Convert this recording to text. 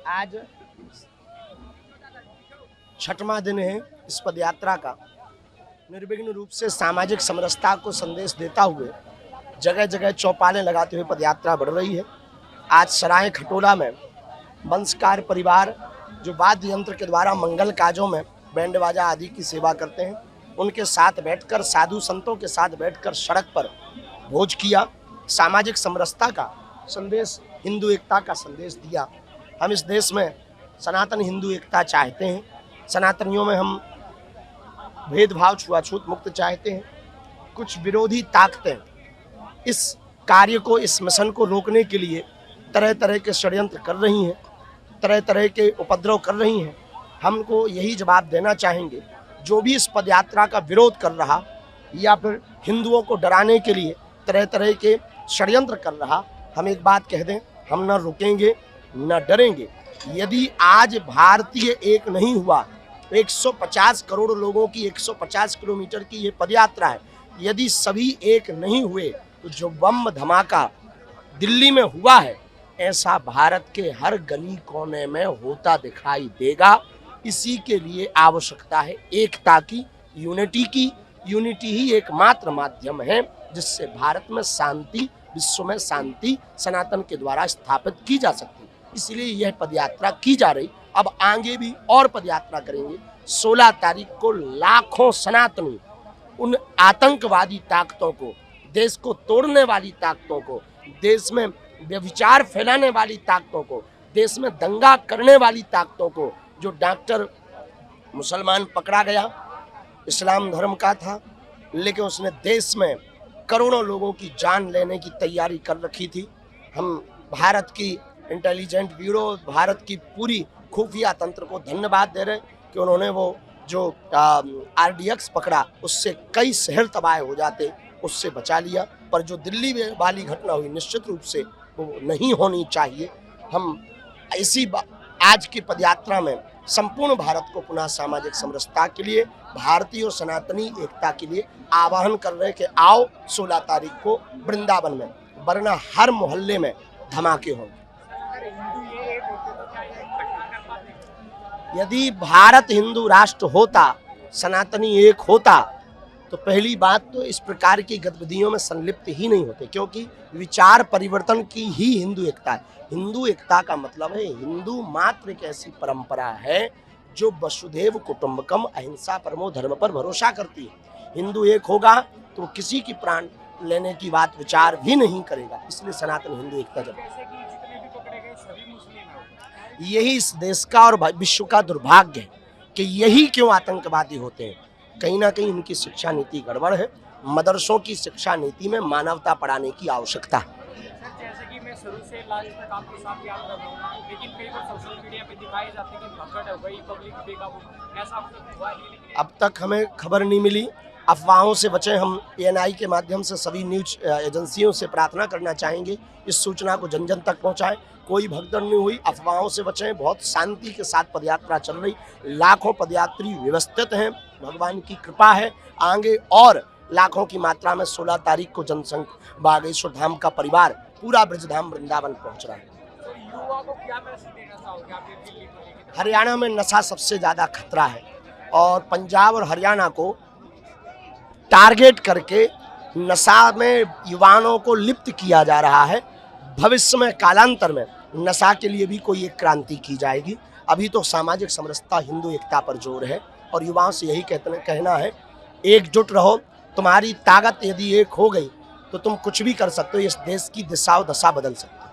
आज छठवां दिन है इस पदयात्रा का। निर्विघ्न रूप से सामाजिक समरसता को संदेश देता हुए जगह जगह चौपालें लगाते हुए पदयात्रा बढ़ रही है। आज सराय खटोला में वंशकार परिवार जो वाद्य यंत्र के द्वारा मंगल काजों में बैंड बाजा आदि की सेवा करते हैं, उनके साथ बैठकर साधु संतों के साथ बैठकर सड़क पर भोज किया, सामाजिक समरसता का संदेश, हिंदू एकता का संदेश दिया। हम इस देश में सनातन हिंदू एकता चाहते हैं। सनातनियों में हम भेदभाव छुआछूत मुक्त चाहते हैं। कुछ विरोधी ताकतें इस कार्य को, इस मिशन को रोकने के लिए तरह तरह के षड्यंत्र कर रही हैं, तरह तरह के उपद्रव कर रही हैं। हमको यही जवाब देना चाहेंगे, जो भी इस पदयात्रा का विरोध कर रहा या फिर हिंदुओं को डराने के लिए तरह तरह के षड्यंत्र कर रहा, हम एक बात कह दें, हम न रुकेंगे न डरेंगे। यदि आज भारतीय एक नहीं हुआ, 150 करोड़ लोगों की 150 किलोमीटर की ये पदयात्रा है, यदि सभी एक नहीं हुए तो जो बम धमाका दिल्ली में हुआ है, ऐसा भारत के हर गली कोने में होता दिखाई देगा। इसी के लिए आवश्यकता है एकता की, यूनिटी की। यूनिटी ही एकमात्र माध्यम है जिससे भारत में शांति, विश्व में शांति सनातन के द्वारा स्थापित की जा सकती है। इसलिए यह पदयात्रा की जा रही। अब आगे भी और पदयात्रा करेंगे। 16 तारीख को लाखों सनातनी उन आतंकवादी ताकतों को, देश को तोड़ने वाली ताकतों को, देश में व्यभिचार फैलाने वाली ताकतों को, देश में दंगा करने वाली ताकतों को, जो डॉक्टर मुसलमान पकड़ा गया, इस्लाम धर्म का था, लेकिन उसने देश में करोड़ों लोगों की जान लेने की तैयारी कर रखी थी। हम भारत की इंटेलिजेंट ब्यूरो, भारत की पूरी खुफिया तंत्र को धन्यवाद दे रहे हैं कि उन्होंने वो जो RDX पकड़ा, उससे कई शहर तबाह हो जाते, उससे बचा लिया। पर जो दिल्ली वाली घटना हुई, निश्चित रूप से वो नहीं होनी चाहिए। हम इसी आज की पदयात्रा में संपूर्ण भारत को पुनः सामाजिक समरसता के लिए, भारतीय और सनातनी एकता के लिए आह्वान कर रहे हैं कि आओ 16 तारीख को वृंदावन में, वरना हर मोहल्ले में धमाके होंगे। यदि भारत हिंदू राष्ट्र होता, सनातनी एक होता, तो पहली बात तो इस प्रकार की गतिविधियों में संलिप्त ही नहीं होते, क्योंकि विचार परिवर्तन की ही हिंदू एकता है। हिंदू एकता का मतलब है, हिंदू मात्र एक ऐसी परंपरा है जो वसुधैव कुटुंबकम, अहिंसा परमो धर्म पर भरोसा करती है। हिंदू एक होगा तो किसी की प्राण लेने की बात विचार भी नहीं करेगा। इसलिए सनातन हिंदू एकता जब यही इस देश का और विश्व का दुर्भाग्य है कि यही क्यों आतंकवादी होते हैं। कहीं ना कहीं इनकी शिक्षा नीति गड़बड़ है। मदरसों की शिक्षा नीति में मानवता पढ़ाने की आवश्यकता है। जैसे कि मैं शुरू से लास्ट तक आपके साथ याद कर रहा हूँ, लेकिन कई बार सोशल मीडिया पे दिखाई जाती है कि भगदड़ हो गई, पब्लिक बेकाबू, ऐसा हुआ नहीं, लेकिन अब तक हमें खबर नहीं मिली। अफवाहों से बचें। हम ANI के माध्यम से सभी न्यूज एजेंसियों से प्रार्थना करना चाहेंगे, इस सूचना को जन जन तक पहुँचाएं। कोई भगदड़ नहीं हुई, अफवाहों से बचें। बहुत शांति के साथ पदयात्रा चल रही, लाखों पदयात्री व्यवस्थित हैं, भगवान की कृपा है। आगे और लाखों की मात्रा में 16 तारीख को जनसंघ बागेश्वर धाम का परिवार पूरा ब्रजधाम वृंदावन पहुंच रहा है। तो युवा को क्या मैसेज देना चाहोगे आप ये दिल्ली को लेकर? हरियाणा में नशा सबसे ज़्यादा खतरा है और पंजाब और हरियाणा को टारगेट करके नशा में युवाओं को लिप्त किया जा रहा है। भविष्य में कालांतर में नशा के लिए भी कोई एक क्रांति की जाएगी। अभी तो सामाजिक समरसता, हिंदू एकता पर जोर है और युवाओं से यही कहना है, एकजुट रहो। तुम्हारी ताकत यदि एक हो गई तो तुम कुछ भी कर सकते हो। इस देश की दिशा और दशा बदल सकते हो।